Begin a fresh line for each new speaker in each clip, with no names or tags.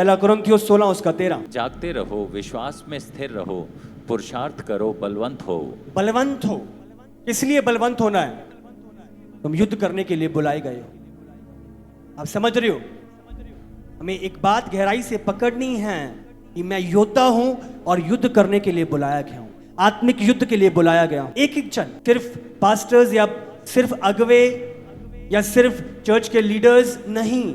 पहला कुरिन्थियों 16 उसका 13।
जागते रहो, विश्वास में स्थिर रहो, पुरुषार्थ करो, बलवंत हो।
बलवंत हो, किस लिए बलवंत होना है? तुम युद्ध करने के लिए बुलाए गए हो। आप समझ रहे हो? हमें एक बात गहराई से पकड़नी है कि मैं योद्धा हूं और युद्ध करने के लिए बुलाया गया हूं, आत्मिक युद्ध के लिए बुलाया गया हूं। एक एक जन, सिर्फ पास्टर्स या सिर्फ अगवे या सिर्फ चर्च के लीडर्स नहीं,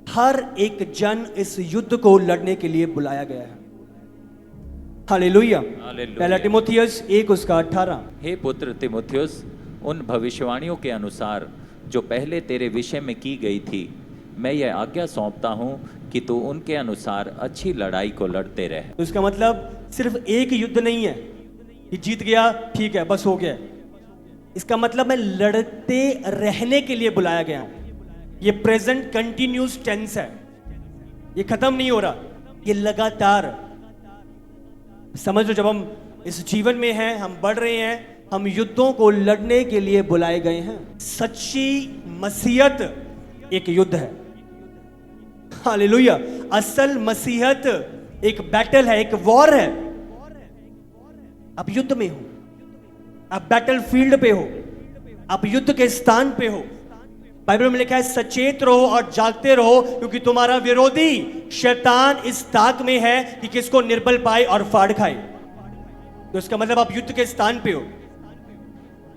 हर एक जन इस युद्ध को लड़ने के लिए बुलाया गया है। हालेलुया। पहला तिमोथियस 1 उसका 18।
हे पुत्र तिमोथियुस, उन भविष्यवाणियों के अनुसार जो पहले तेरे विषय में की गई थी, मैं यह आज्ञा सौंपता हूं कि तू उनके अनुसार अच्छी लड़ाई को लड़ते रहे।
तो इसका मतलब सिर्फ एक युद्ध नहीं है कि जीत गया ठीक है बस हो गया। इसका मतलब मैं लड़ते रहने के लिए बुलाया गया हूं। ये प्रेजेंट कंटिन्यूस टेंस है, ये खत्म नहीं हो रहा, ये लगातार। समझ लो, जब हम इस जीवन में हैं, हम बढ़ रहे हैं, हम युद्धों को लड़ने के लिए बुलाए गए हैं। सच्ची मसीहत एक युद्ध है। हालेलुया। असल मसीहत एक बैटल है, एक वॉर है। आप युद्ध में हो, आप बैटल फील्ड पे हो, आप युद्ध के स्थान पे हो। बाइबल में लिखा है सचेत रहो और जागते रहो, क्योंकि तुम्हारा विरोधी शैतान इस ताक में है कि किसको निर्बल पाए और फाड़ खाए। तो इसका मतलब आप युद्ध के स्थान पे हो,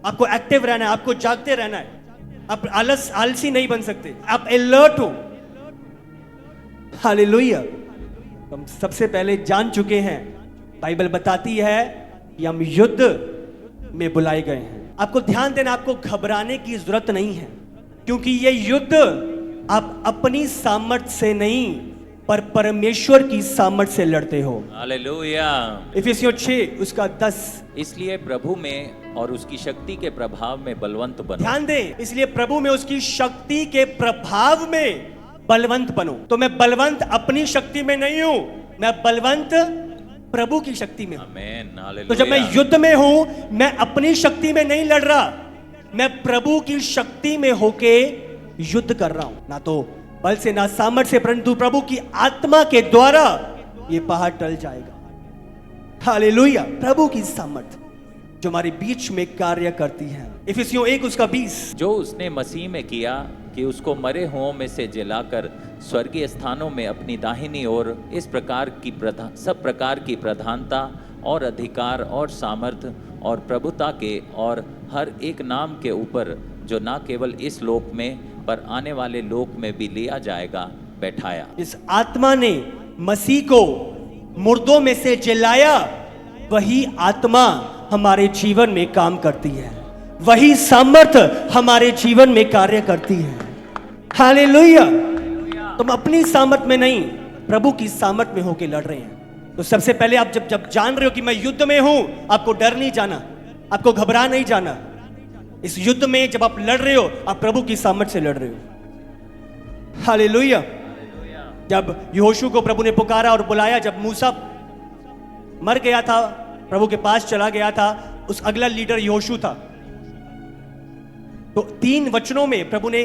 आपको एक्टिव रहना है, आपको जागते रहना है। आप आलसी नहीं बन सकते, आप अलर्ट हो। हालेलुया। हम सबसे पहले जान चुके हैं, बाइबल बताती है कि हम युद्ध में बुलाए गए हैं। आपको ध्यान देना, आपको घबराने की जरूरत नहीं है, क्योंकि ये युद्ध आप अपनी सामर्थ्य से नहीं पर परमेश्वर की सामर्थ्य से लड़ते हो।
हालेलुया।
इफिसियों 6 उसका 10।
इसलिए प्रभु में और उसकी शक्ति के प्रभाव में बलवंत बनो।
ध्यान दें, इसलिए प्रभु में उसकी शक्ति के प्रभाव में बलवंत बनो। तो मैं बलवंत अपनी शक्ति में नहीं हूं, मैं बलवंत प्रभु की शक्ति में हूं।
आमीन। हालेलुया।
तो जब मैं युद्ध में हूं, मैं अपनी शक्ति में नहीं लड़ रहा, मैं प्रभु की शक्ति में होके युद्ध कर रहा हूं। ना तो बल से ना सामर्थ्य से, परंतु प्रभु की आत्मा के द्वारा ये पहाड़ टल जाएगा। हालेलुया। प्रभु की सामर्थ्य जो हमारे बीच में कार्य करती है। इफिसियों 1 उसका 20।
जो उसने मसीह में किया कि उसको मरे हुओं में से जिलाकर स्वर्गीय स्थानों में अपनी दाहिनी ओर इस प्रकार की सब प्रकार की प्रधानता और अधिकार और सामर्थ्य और प्रभुता के और हर एक नाम के ऊपर, जो ना केवल इस लोक में पर आने वाले लोक में भी लिया जाएगा, बैठाया।
इस आत्मा ने मसीह को मुर्दों में से जिलाया, वही आत्मा हमारे जीवन में काम करती है, वही सामर्थ्य हमारे जीवन में कार्य करती है। हालेलुया। तुम अपनी सामर्थ्य में नहीं, प्रभु की सामर्थ्य में होकर लड़ रहे हैं। तो सबसे पहले आप जब जान रहे हो कि मैं युद्ध में हूं, आपको डर नहीं जाना, आपको घबरा नहीं जाना। इस युद्ध में जब आप लड़ रहे हो, आप प्रभु की सामर्थ्य से लड़ रहे हो। हालेलुया। जब यहोशू को प्रभु ने पुकारा और बुलाया, जब मूसा मर गया था, प्रभु के पास चला गया था, उस अगला लीडर यहोशू था। तो 3 वचनों में प्रभु ने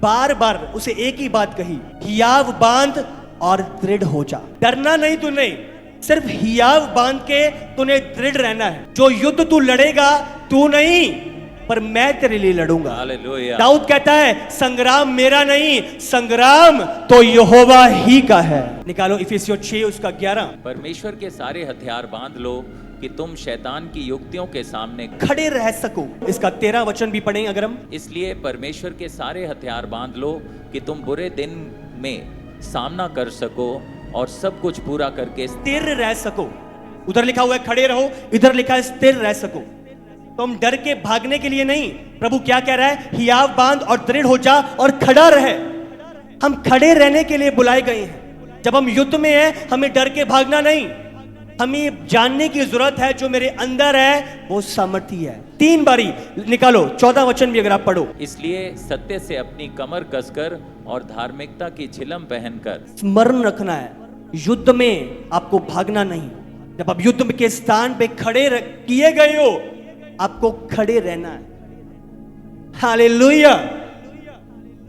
बार बार उसे एक ही बात कही, हियाव बांध और दृढ़ हो जा। डरना नहीं तूने, सिर्फ हियाव बांध के तूने दृढ़ रहना है। जो युद्ध तू लड़ेगा, तू नहीं पर मैं तेरे लिए लड़ूंगा।
हालेलुया।
दाऊद कहता है संग्राम मेरा नहीं, संग्राम तो यहोवा ही का है। निकालो इफिसियों 6 उसका 11।
परमेश्वर के सारे हथियार बांध लो कि तुम शैतान की युक्तियों के सामने
खड़े रह सको। इसका 13 वचन भी पढ़ें अगर हम।
इसलिए परमेश्वर के सारे हथियार बांध लो कि तुम बुरे दिन में सामना कर सको और सब कुछ पूरा करके
स्थिर रह सको। उधर लिखा हुआ है खड़े रहो, इधर लिखा है स्थिर रह सको। तो हम डर के भागने के लिए नहीं, प्रभु क्या कह रहा है, हियाव बांध और दृढ़ हो जा और खड़ा रहे। हम खड़े रहने के लिए बुलाए गए हैं। जब हम युद्ध में हैं, हमें डर के भागना नहीं, हमें जानने की जरूरत है जो मेरे अंदर है वो सामर्थ्य है। 3 बारी निकालो, 14 वचन भी अगर आप पढ़ो।
इसलिए सत्य से अपनी कमर कसकर और धार्मिकता की झिलम पहनकर।
स्मरण रखना है, युद्ध में आपको भागना नहीं। जब आप युद्ध के स्थान पे खड़े किए गए हो, आपको खड़े रहना है। हालेलुया।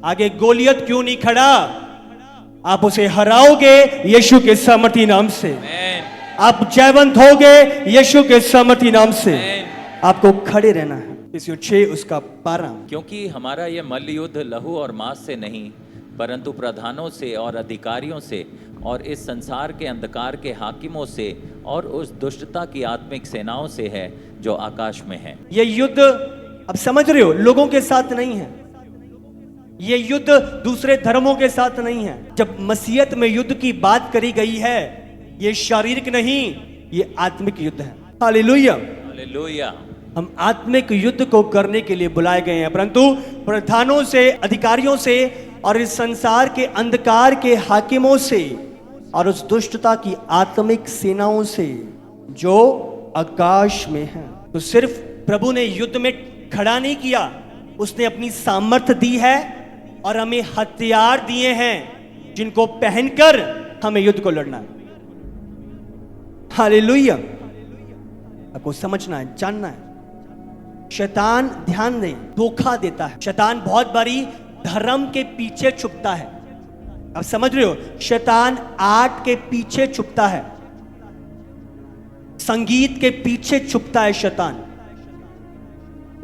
आगे गोलियत क्यों नहीं खड़ा? आप उसे हराओगे यीशु के सामर्थी नाम से।
आमेन।
आप जयवंत होगे यीशु के सामर्थी नाम से।
आमेन।
आपको खड़े रहना है। इसी 6 उसका 12।
क्योंकि हमारा यह मल्ल युद्ध लहू और मांस से नहीं, परंतु प्रधानों से और अधिकारियों से और इस संसार के अंधकार के हाकिमों से और उस दुष्टता की आत्मिक सेनाओं से है जो आकाश में है।
ये युद्ध अब समझ रहे हो, लोगों के साथ नहीं है। ये युद्ध दूसरे धर्मों के साथ नहीं है। जब मसीहत में युद्ध की बात करी गई है, ये शारीरिक नहीं, ये आत्मिक युद्ध है। हालेलुया।
हालेलुया।
हम आत्मिक युद्ध को करने के लिए बुलाए गए हैं, परंतु प्रधानों से, अधिकारियों से और इस संसार के अंधकार के हाकिमों से और उस दुष्टता की आत्मिक सेनाओं से जो आकाश में है। तो सिर्फ प्रभु ने युद्ध में खड़ा नहीं किया, उसने अपनी सामर्थ्य दी है और हमें हथियार दिए हैं जिनको पहनकर हमें युद्ध को लड़ना है। हालेलुया। आपको समझना है, जानना है। शैतान, ध्यान दें, धोखा देता है। शैतान बहुत बारी धर्म के पीछे छुपता है। आप समझ रहे हो, शैतान आर्ट के पीछे छुपता है, संगीत के पीछे छुपता है शैतान,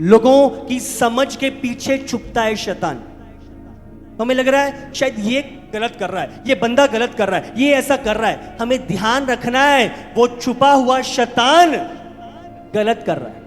लोगों की समझ के पीछे छुपता है शैतान। हमें लग रहा है शायद ये गलत कर रहा है, ये बंदा गलत कर रहा है, ये ऐसा कर रहा है। हमें ध्यान रखना है, वो छुपा हुआ शैतान गलत कर रहा है।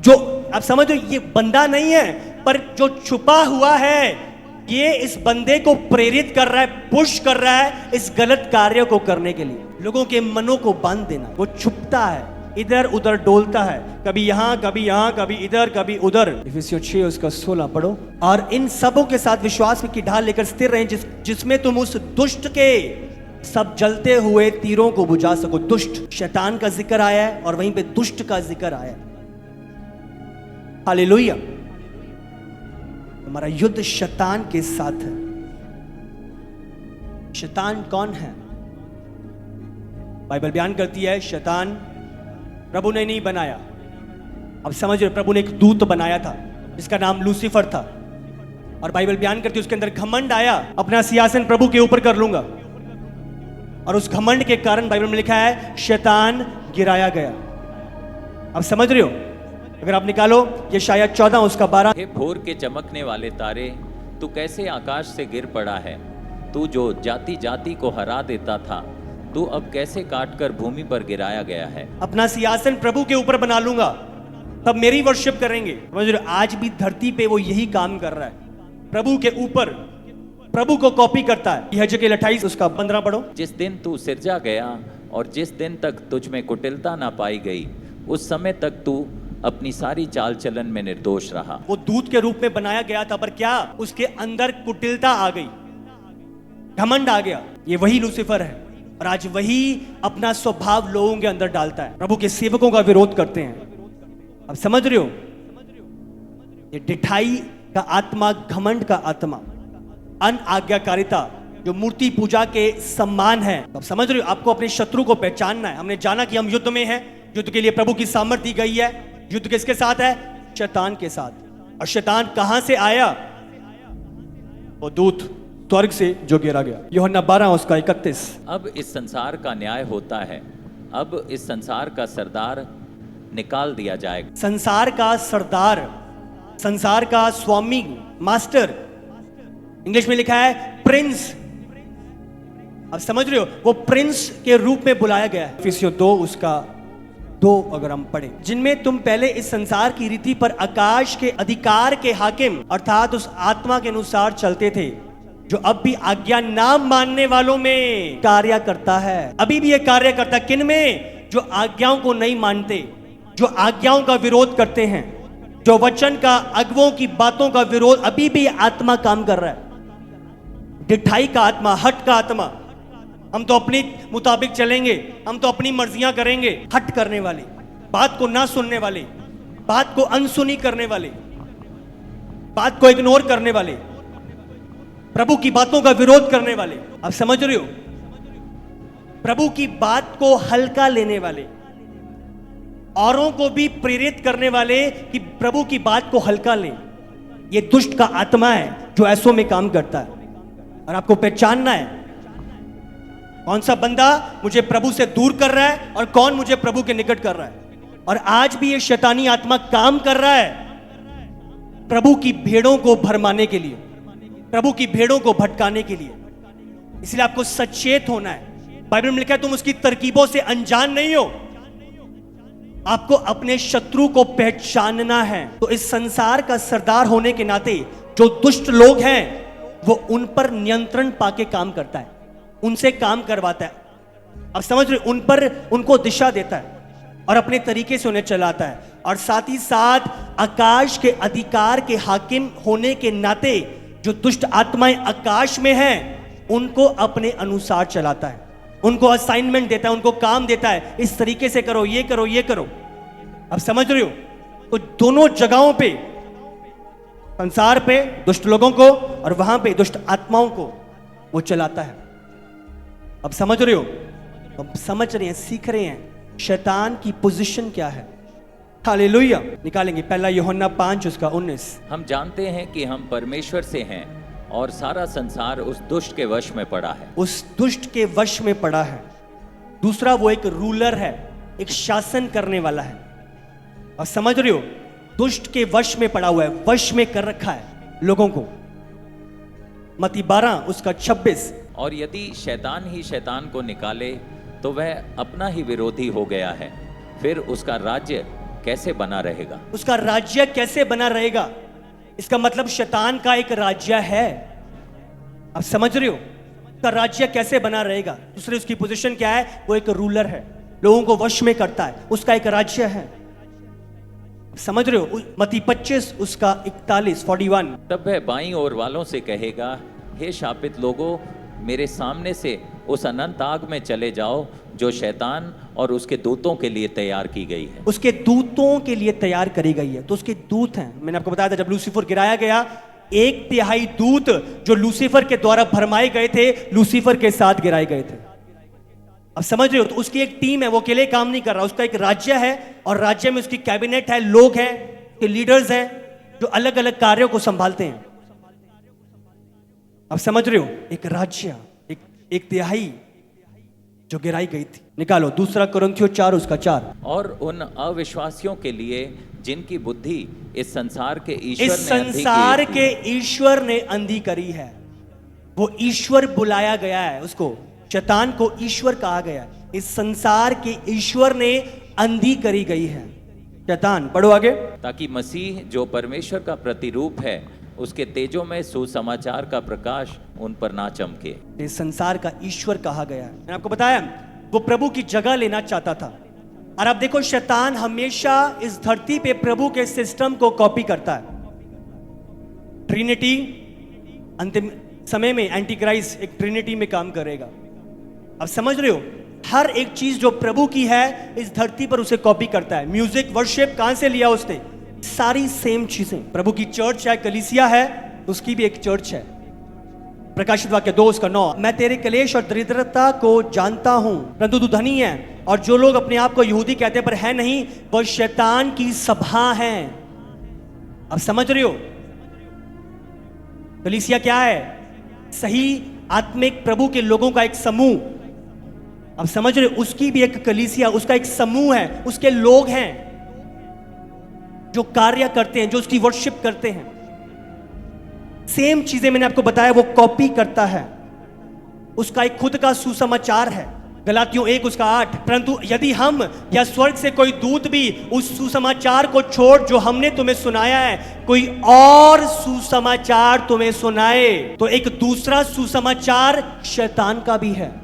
जो आप समझो, ये बंदा नहीं है, पर जो छुपा हुआ है ये इस बंदे को प्रेरित कर रहा है, पुश कर रहा है इस गलत कार्य को करने के लिए। लोगों के मनों को बांध देना। वो छुपता है, इधर उधर डोलता है, कभी यहां कभी यहां, कभी इधर कभी उधर। इफिसियों 6 उसका 16 पढ़ो। और इन सबों के साथ विश्वास की ढाल लेकर स्थिर रहें, जिसमें तुम उस दुष्ट के सब जलते हुए तीरों को बुझा सको। दुष्ट, शैतान का जिक्र आया है और वहीं पे दुष्ट का जिक्र आया है। हालेलुया। हमारा युद्ध शैतान के साथ है। शैतान कौन है? बाइबल बयान करती है शैतान प्रभु ने नहीं बनाया। अब समझ रहे, प्रभु ने एक दूत बनाया था जिसका नाम लूसीफर था, और बाइबल बयान करती है उसके अंदर घमंड आया, अपना सिंहासन प्रभु के ऊपर कर लूंगा, और उस घमंड के कारण बाइबल में लिखा है शैतान गिराया गया। अब समझ रहे हो? अगर आप निकालो ये शायद 14 उसका 12।
हे भोर के चमकने वाले तारे, तू कैसे आकाश से गिर पड़ा है? तू जो जाति जाति को हरा देता था, तू अब कैसे काट कर भूमि पर गिराया गया है।
अपना सिंहासन प्रभु के ऊपर बना लूंगा, तब मेरी वर्शिप करेंगे। आज भी धरती पे वो यही काम कर रहा है, प्रभु के ऊपर, प्रभु को कॉपी करता है। यह 28 उसका 15 पढ़ो।
जिस दिन तू सिरजा गया और जिस दिन तक तुझ में कुटिलता ना पाई गई, उस समय तक तू अपनी सारी चाल चलन में निर्दोष रहा।
वो दूत के रूप में बनाया गया था, पर क्या उसके अंदर कुटिलता आ गई, घमंड आ गया। ये वही लूसीफर है, और आज वही अपना स्वभाव लोगों के अंदर डालता है, प्रभु के सेवकों का विरोध करते हैं। अब समझ रहे हो, ये डिठाई का आत्मा, घमंड का आत्मा, अनआज्ञाकारिता, जो मूर्ति पूजा के सम्मान है। अब समझ रहे हो, आपको अपने शत्रु को पहचानना है। हमने जाना कि हम युद्ध में हैं, युद्ध के लिए प्रभु की सामर्थ्य दी गई है। युद्ध किसके साथ है? शैतान के साथ। और शैतान कहां से आया? वो दूत स्वर्ग से जो गिरा गया। यूहन्ना 12 उसका 31।
अब इस संसार का न्याय होता है, अब इस संसार का सरदार निकाल दिया जाएगा।
संसार का सरदार, संसार का स्वामी, मास्टर, इंग्लिश में लिखा है प्रिंस। अब समझ रहे हो, वो प्रिंस के रूप में बुलाया गया है। इफिसियों 2 उसका 2 अगर हम पढ़े, जिनमें तुम पहले इस संसार की रीति पर आकाश के अधिकार के हाकिम अर्थात उस आत्मा के अनुसार चलते थे, जो अब भी आज्ञा ना मानने वालों में कार्य करता है। अभी भी ये कार्य करता है। किन में? जो आज्ञाओं को नहीं मानते, जो आज्ञाओं का विरोध करते हैं, जो वचन का, अगुवों की बातों का विरोध। अभी भी आत्मा काम कर रहा है, डिठाई का आत्मा, हट का आत्मा। हम तो अपने मुताबिक चलेंगे, हम तो अपनी मर्जियां करेंगे। हट करने वाले, बात को ना सुनने वाले, बात को अनसुनी करने वाले, बात को इग्नोर करने वाले, प्रभु की बातों का विरोध करने वाले। आप समझ रहे हो, प्रभु की बात को हल्का लेने वाले, औरों को भी प्रेरित करने वाले कि प्रभु की बात को हल्का लें। ये दुष्ट का आत्मा है जो ऐसों में काम करता है। और आपको पहचानना है कौन सा बंदा मुझे प्रभु से दूर कर रहा है और कौन मुझे प्रभु के निकट कर रहा है। और आज भी ये शैतानी आत्मा काम कर रहा है प्रभु की भेड़ों को भरमाने के लिए, प्रभु की भेड़ों को भटकाने के लिए। इसलिए आपको सचेत होना है। बाइबल में लिखा है तुम उसकी तरकीबों से अनजान नहीं हो। आपको अपने शत्रु को पहचानना है। तो इस संसार का सरदार होने के नाते जो दुष्ट लोग हैं वो उन पर नियंत्रण पाके काम करता है, उनसे काम करवाता है। अब समझ रहे, उन पर उनको दिशा देता है और अपने तरीके से उन्हें चलाता है। और साथ ही साथ आकाश के अधिकार के हाकिम होने के नाते जो दुष्ट आत्माएं आकाश में हैं उनको अपने अनुसार चलाता है, उनको असाइनमेंट देता है, उनको काम देता है, इस तरीके से करो, ये करो, ये करो। अब समझ रहे हो? तो दोनों जगहों पे, संसार पे दुष्ट लोगों को और वहां पे दुष्ट आत्माओं को वो चलाता है। अब समझ रहे हो? अब समझ रहे हैं, सीख रहे हैं शैतान की पोजीशन क्या है। हालेलुया। निकालेंगे पहला यूहन्ना 5:19।
हम जानते हैं कि हम परमेश्वर से हैं और सारा संसार उस दुष्ट के वश में पड़ा है।
उस दुष्ट के वश में पड़ा है। दूसरा, वो एक रूलर है, एक शासन करने वाला है। और समझ रहे हो, दुष्ट के वश में पड़ा हुआ है, वश में कर रखा है लोगों को। मत्ती 12:26।
और यदि शैतान ही शैतान को निकाले तो वह अपना ही विरोधी हो गया है, फिर उसका राज्य कैसे बना रहेगा?
उसका राज्य कैसे बना रहेगा? इसका मतलब शैतान का एक राज्य है। आप समझ रहे हो? उसका राज्य कैसे बना रहेगा? दूसरी उसकी पोजीशन क्या है? वो एक रूलर है, लोगों को वश में करता है, उसका एक राज्य है। समझ रहे हो? मत्ती 25:41।
तब वह बाईं ओर वालों से कहेगा, हे शापित लोगों, मेरे सामने से उस अनंत आग में चले जाओ जो शैतान और उसके दूतों के लिए तैयार की गई है।
उसके दूतों के लिए तैयार करी गई है। तो उसके दूत हैं। मैंने आपको बताया था जब लूसीफर गिराया गया, 1/3 दूत जो लूसीफर के द्वारा भरमाए गए थे, लूसीफर के साथ गिराए गए थे। अब समझ रहे हो? तो उसकी एक टीम है, वो अकेले काम नहीं कर रहा, उसका एक राज्य है और राज्य में उसकी कैबिनेट है, लोग हैं, लीडर्स हैं जो अलग अलग कार्यों को संभालते हैं। अब समझ रहे हो? एक राज्य, एक तिहाई जो गिराई गई थी। निकालो दूसरा कुरिन्थियों 4:4।
और उन अविश्वासियों के लिए जिनकी बुद्धि इस संसार के
ईश्वर ने अंधी करी है। वो ईश्वर बुलाया गया है, उसको शैतान को ईश्वर कहा गया। इस संसार के ईश्वर ने अंधी करी गई है शैतान। पढ़ो आगे।
ताकि मसीह जो परमेश्वर का प्रतिरूप है उसके तेजों में सुसमाचार का प्रकाश उन पर ना चमके।
इस संसार का ईश्वर कहा गया है। मैंने आपको बताया वो प्रभु की जगह लेना चाहता था। और अब देखो, शैतान हमेशा इस धरती पे प्रभु के सिस्टम को कॉपी करता है। ट्रिनिटी, अंतिम समय में एंटी क्राइस्ट एक ट्रिनिटी में काम करेगा। अब समझ रहे हो? हर एक चीज जो प्रभु की है इस धरती पर उसे कॉपी करता है। म्यूजिक, वर्शिप कहां से लिया उसने? सारी सेम चीजें। प्रभु की चर्च है, कलीसिया है, उसकी भी एक चर्च है। प्रकाशित वाक्य 2:9। मैं तेरे कलेश और दरिद्रता को जानता हूं, परंतु तू धनी है, और जो लोग अपने आप को यहूदी कहते हैं पर है नहीं, वह शैतान की सभा है। अब समझ रहे हो? कलीसिया क्या है? सही आत्मिक प्रभु के लोगों का एक समूह। अब समझ रहे हो? उसकी भी एक कलीसिया, उसका एक समूह है, उसके लोग हैं जो कार्य करते हैं, जो उसकी वर्शिप करते हैं। सेम चीजें मैंने आपको बताया वो कॉपी करता है। उसका एक खुद का सुसमाचार है। गलातियों 1:8। परंतु यदि हम या स्वर्ग से कोई दूत भी उस सुसमाचार को छोड़ जो हमने तुम्हें सुनाया है, कोई और सुसमाचार तुम्हें सुनाए, तो एक दूसरा सुसमाचार शैतान का भी है।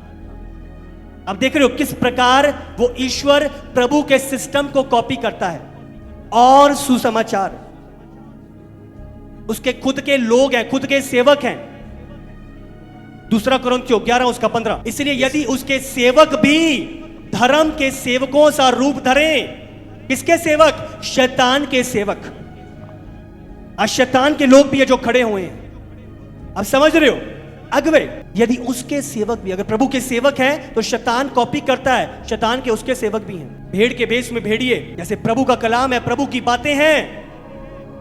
अब देख रहे हो किस प्रकार वो ईश्वर प्रभु के सिस्टम को कॉपी करता है। और सुसमाचार, उसके खुद के लोग हैं, खुद के सेवक हैं। दूसरा कुरिन्थियों 11:15। इसलिए यदि उसके सेवक भी धर्म के सेवकों सा रूप धरें, किसके सेवक? शैतान के सेवक। आज शैतान के लोग भी है जो खड़े हुए हैं। अब समझ रहे हो? अगवे, यदि उसके सेवक भी, अगर प्रभु के सेवक हैं तो शैतान कॉपी करता है, शैतान के उसके सेवक भी हैं। भेड़ के भेष में भेड़िए, जैसे प्रभु का कलाम है, प्रभु की बातें हैं,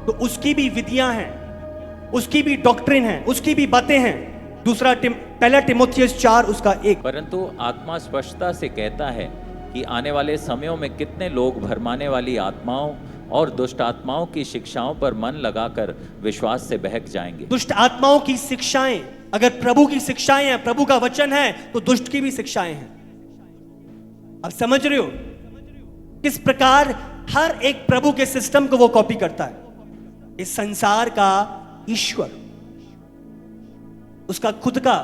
तो उसकी भी विधियां हैं, उसकी भी डॉक्ट्रिन है, उसकी भी बातें हैं। पहला तिमोथियस 4 उसका 1।
परंतु आत्मा स्पष्टता से कहता है कि आने वाले समयों में कितने लोग भरमाने वाली आत्माओं और दुष्ट आत्माओं की शिक्षाओं पर मन लगाकर विश्वास से बहक जाएंगे।
दुष्ट आत्माओं की शिक्षाएं, अगर प्रभु की शिक्षाएं हैं, प्रभु का वचन है, तो दुष्ट की भी शिक्षाएं हैं। अब समझ रहे हो किस प्रकार हर एक प्रभु के सिस्टम को वो कॉपी करता है। इस संसार का ईश्वर, उसका खुद का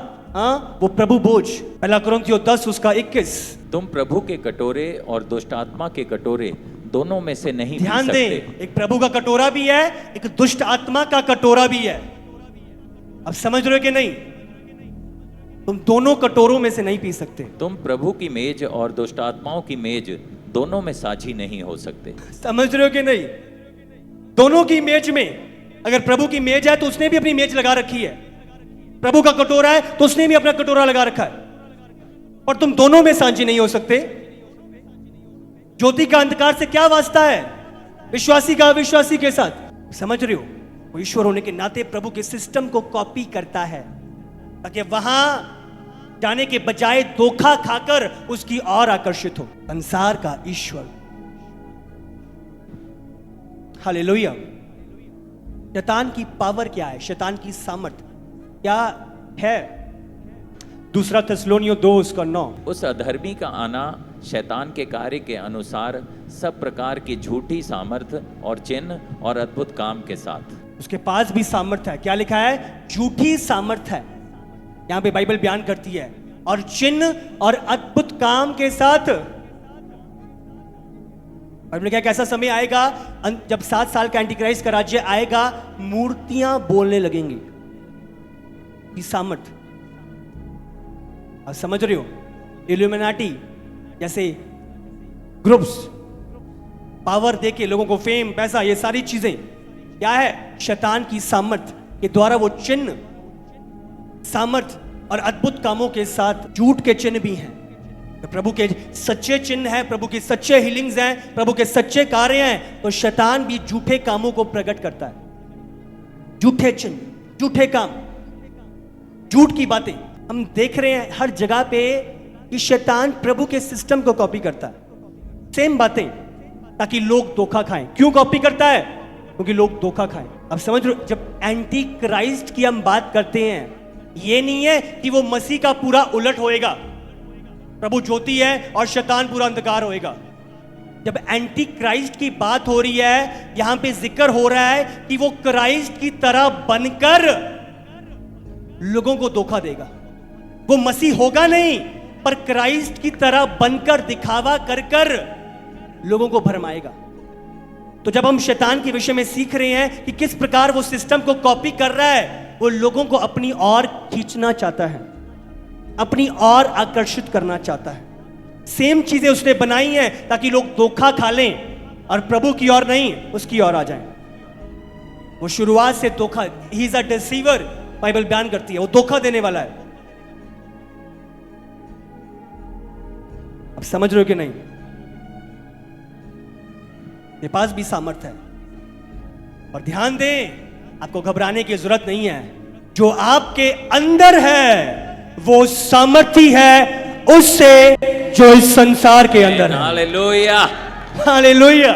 वो प्रभु बोझ। पहला कुरिन्थियों 10 उसका 21।
तुम प्रभु के कटोरे और दुष्ट आत्मा के कटोरे दोनों में से नहीं पी
ध्यान
सकते।
दें, एक प्रभु का कटोरा भी है, एक दुष्ट आत्मा का कटोरा भी है। अब समझ रहे हो कि नहीं? तुम दोनों कटोरों में से नहीं पी सकते।
तुम प्रभु की मेज और दुष्ट आत्माओं की मेज दोनों में साझी नहीं हो सकते।
समझ रहे हो कि नहीं? दोनों की मेज में, अगर प्रभु की मेज है तो उसने भी अपनी मेज लगा रखी है, प्रभु का कटोरा है तो उसने भी अपना कटोरा लगा रखा है, और तुम दोनों में साझी नहीं हो सकते। ज्योति का अंधकार से क्या वास्ता है विश्वासी का अविश्वासी के साथ? समझ रहे हो? वो ईश्वर होने के नाते प्रभु के सिस्टम को कॉपी करता है ताकि वहां जाने के बजाय धोखा खाकर उसकी और आकर्षित हो। संसार का ईश्वर, हालेलुया। शैतान की पावर क्या है? शैतान की सामर्थ क्या है? दूसरा थिस्सलुनीयों 2 उसका 9।
उस अधर्मी का आना शैतान के कार्य के अनुसार सब प्रकार की झूठी सामर्थ और चिन्ह और अद्भुत काम के साथ।
उसके पास भी सामर्थ है। क्या लिखा है? झूठी सामर्थ है। यहां पे बाइबल बयान करती है, और चिन्ह और अद्भुत काम के साथ। बाइबल क्या, कैसा समय आएगा जब 7 साल का एंटीक्राइस्ट का राज्य आएगा, मूर्तियां बोलने लगेंगी। ये सामर्थ आप समझ रहे हो? इल्यूमिनाटी जैसे ग्रुप्स पावर देके लोगों को फेम, पैसा, ये सारी चीजें क्या है? शैतान की सामर्थ के द्वारा वो चिन्ह, सामर्थ और अद्भुत कामों के साथ झूठ के चिन्ह भी हैं। तो प्रभु के सच्चे चिन्ह हैं, प्रभु के सच्चे हीलिंग्स हैं, प्रभु के सच्चे कार्य हैं, तो शैतान भी झूठे कामों को प्रकट करता है। झूठे चिन्ह, झूठे काम, झूठ की बातें हम देख रहे हैं हर जगह पे कि शैतान प्रभु के सिस्टम को कॉपी करता है। सेम बातें, ताकि लोग धोखा खाएं। क्यों कॉपी करता है? क्योंकि लोग धोखा खाएं। अब समझ रहे हो, जब एंटी क्राइस्ट की हम बात करते हैं, ये नहीं है कि वो मसीह का पूरा उलट होएगा, प्रभु ज्योति है और शैतान पूरा अंधकार होएगा। जब एंटी क्राइस्ट की बात हो रही है, यहां पे जिक्र हो रहा है कि वो क्राइस्ट की तरह बनकर लोगों को धोखा देगा। वो मसीह होगा नहीं, पर क्राइस्ट की तरह बनकर दिखावा कर कर लोगों को भरमाएगा। तो जब हम शैतान के विषय में सीख रहे हैं कि किस प्रकार वो सिस्टम को कॉपी कर रहा है, वो लोगों को अपनी ओर खींचना चाहता है, अपनी ओर आकर्षित करना चाहता है। सेम चीजें उसने बनाई हैं ताकि लोग धोखा खा लें और प्रभु की ओर नहीं, उसकी ओर आ जाएं। वो शुरुआत से धोखा, he is a deceiver, Bible बयान करती है, वो धोखा देने वाला है। अब समझ रहे हो कि नहीं? मेरे पास भी सामर्थ है, और ध्यान दें, आपको घबराने की जरूरत नहीं है। जो आपके अंदर है वो सामर्थी है उससे जो इस संसार के अंदर है।
Hallelujah,
hallelujah.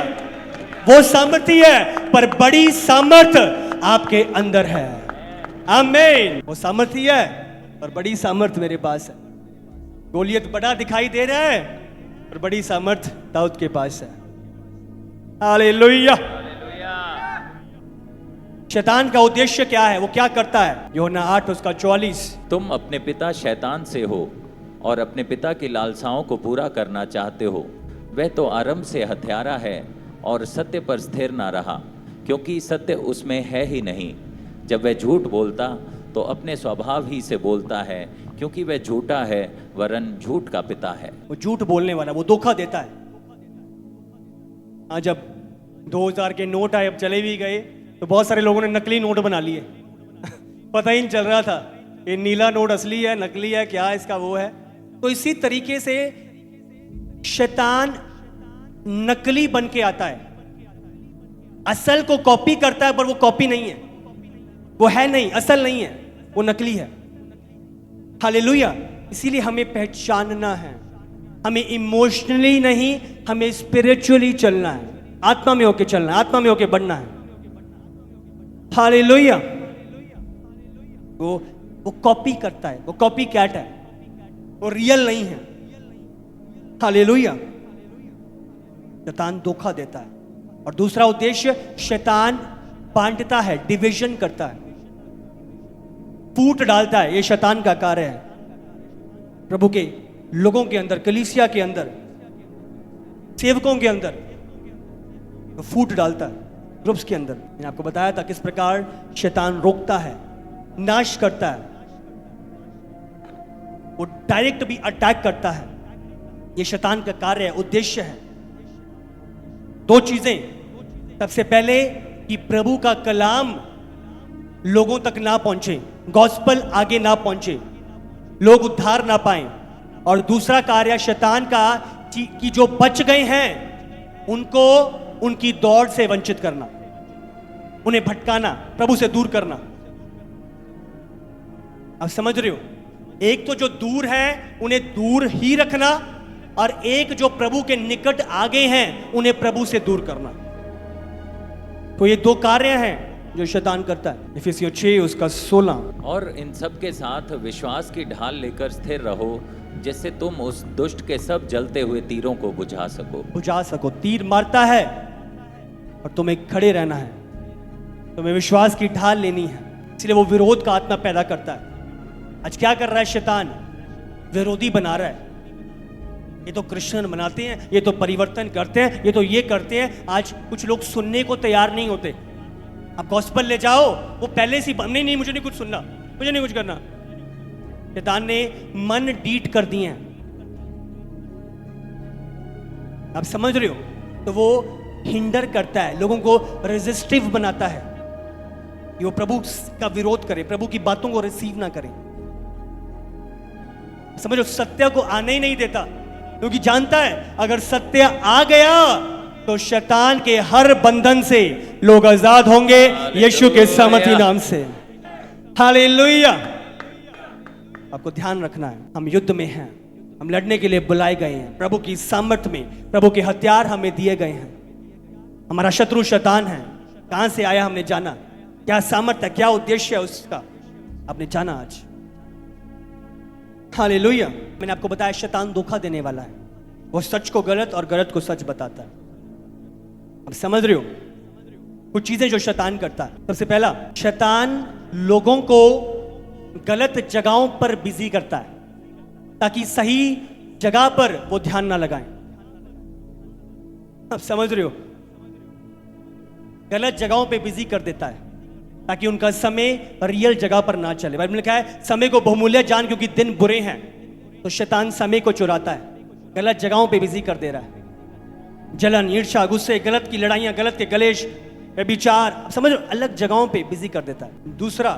वो सामर्थी है, पर बड़ी सामर्थ आपके अंदर है। आमीन। वो सामर्थी है, पर बड़ी सामर्थ मेरे पास है। गोलियत बड़ा दिखाई दे रहा है, पर बड़ी सामर्थ दाऊद के पास है। हालेलुया। शैतान का उद्देश्य क्या है? वो क्या करता है? यूहन्ना 8 उसका 44।
तुम अपने पिता शैतान से हो और अपने पिता की लालसाओं को पूरा करना चाहते हो। वह तो आरंभ से हत्यारा है और सत्य पर स्थिर ना रहा, क्योंकि सत्य उसमें है ही नहीं। जब वह झूठ बोलता तो अपने स्वभाव ही से बोलता है, क्योंकि वह झूठा है, वरन झूठ का पिता है। वो
झूठ बोलने वाला, वो धोखा देता है। जब 2000 के नोट आए, अब चले भी गए, तो बहुत सारे लोगों ने नकली नोट बना लिए। पता ही नहीं चल रहा था ये नीला नोट असली है, नकली है, क्या इसका वो है। तो इसी तरीके से शैतान नकली बन के आता है, असल को कॉपी करता है, पर वो कॉपी नहीं है, वो है नहीं, असल नहीं है, वो नकली है। हालेलुया। इसीलिए हमें पहचानना है, हमें इमोशनली नहीं, हमें स्पिरिचुअली चलना है, आत्मा में होके चलना है, आत्मा में होके बढ़ना है। हालेलुया। वो कॉपी करता है, वो कॉपी कैट है, वो रियल नहीं है। हालेलुया। शैतान धोखा देता है। और दूसरा उद्देश्य, शैतान बांटता है, डिवीजन करता है, फूट डालता है। ये शैतान का कार्य है प्रभु के लोगों के अंदर, कलीसिया के अंदर, सेवकों के अंदर, वो फूट डालता है ग्रुप्स के अंदर। मैंने आपको बताया था किस प्रकार शैतान रोकता है, नाश करता है, वो डायरेक्ट भी अटैक करता है। ये शैतान का कार्य है, उद्देश्य है। दो चीजें, सबसे पहले कि प्रभु का कलाम लोगों तक ना पहुंचे, गॉस्पल आगे ना पहुंचे, लोग उद्धार ना पाएं। और दूसरा कार्य शैतान का कि जो बच गए हैं उनको उनकी दौड़ से वंचित करना, उन्हें भटकाना, प्रभु से दूर करना। आप समझ रहे हो? एक तो जो दूर है उन्हें दूर ही रखना, और एक जो प्रभु के निकट आ गए हैं उन्हें प्रभु से दूर करना। तो ये दो कार्य हैं जो शैतान करता है। इफिसियों 6 उसका 16।
और इन सब के साथ विश्वास की ढाल लेकर स्थिर रहो, जिससे तुम उस दुष्ट के सब जलते हुए तीरों को बुझा सको।
तीर मारता है और तुम्हें खड़े रहना है, तुम्हें विश्वास की ढाल लेनी है। इसलिए वो विरोध का आत्मा पैदा करता है। आज क्या कर रहा है शैतान? विरोधी बना रहा है। ये तो क्रिश्चियन बनाते हैं, ये तो परिवर्तन करते हैं, ये तो ये करते हैं। आज कुछ लोग सुनने को तैयार नहीं होते। आप गॉस्पेल ले जाओ, वो पहले से नहीं, मुझे नहीं कुछ सुनना, मुझे नहीं कुछ करना। शैतान ने मन डीट कर दिए हैं। आप समझ रहे हो? तो वो हिंडर करता है, लोगों को रेजिस्टिव बनाता है कि वो प्रभु का विरोध करे, प्रभु की बातों को रिसीव ना करे। समझो, सत्य को आने ही नहीं देता, क्योंकि जानता है अगर सत्य आ गया तो शैतान के हर बंधन से लोग आजाद होंगे यीशु के सामर्थी नाम से। हालेलुया। आपको ध्यान रखना है, हम युद्ध में हैं, हम लड़ने के लिए बुलाए गए हैं। प्रभु की सामर्थ में प्रभु के हथियार हमें दिए गए हैं। हमारा शत्रु शैतान है। कहां से आया हमने जाना, क्या सामर्थ्य है, क्या उद्देश्य है उसका, आपने जाना आज। हालेलुया। मैंने आपको बताया शैतान धोखा देने वाला है। वो सच को गलत और गलत को सच बताता है। अब समझ रहे हो कुछ चीजें जो शैतान करता है? सबसे पहला, शैतान लोगों को गलत जगहों पर बिजी करता है ताकि सही जगह पर वो ध्यान ना लगाएं। अब समझ रहे हो? गलत जगहों पे बिजी कर देता है ताकि उनका समय रियल जगह पर ना चले। बाइबल में लिखा है, समय को बहुमूल्य जान क्योंकि दिन बुरे हैं। तो शैतान समय को चुराता है, गलत जगहों पे बिजी कर दे रहा है। जलन, ईर्ष्या, गुस्से, गलत की लड़ाइयां, गलत के कलेश, व्यभिचार, समझ, अलग जगहों पे बिजी कर देता है। दूसरा,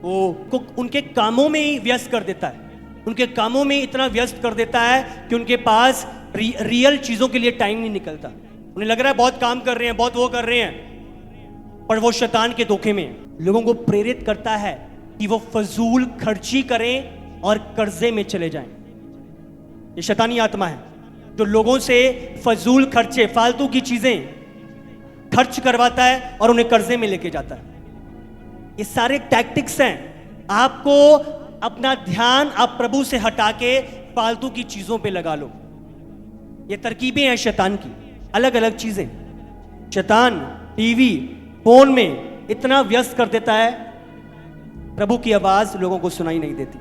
वो उनके कामों में ही व्यस्त कर देता है। उनके कामों में इतना व्यस्त कर देता है कि उनके पास रियल चीजों के लिए टाइम नहीं निकलता। उन्हें लग रहा है बहुत काम कर रहे हैं, बहुत वो कर रहे हैं, पर वो शैतान के धोखे में लोगों को प्रेरित करता है कि वो फजूल खर्ची करें और कर्जे में चले जाएं। ये शैतानी आत्मा है जो लोगों से फजूल खर्चे, फालतू की चीजें खर्च करवाता है और उन्हें कर्जे में लेके जाता है। ये सारे टैक्टिक्स हैं। आपको अपना ध्यान आप प्रभु से हटा के फालतू की चीजों पे लगा लो। ये तरकीबें हैं शैतान की, अलग अलग चीजें। शैतान टीवी, फोन में इतना व्यस्त कर देता है, प्रभु की आवाज लोगों को सुनाई नहीं देती।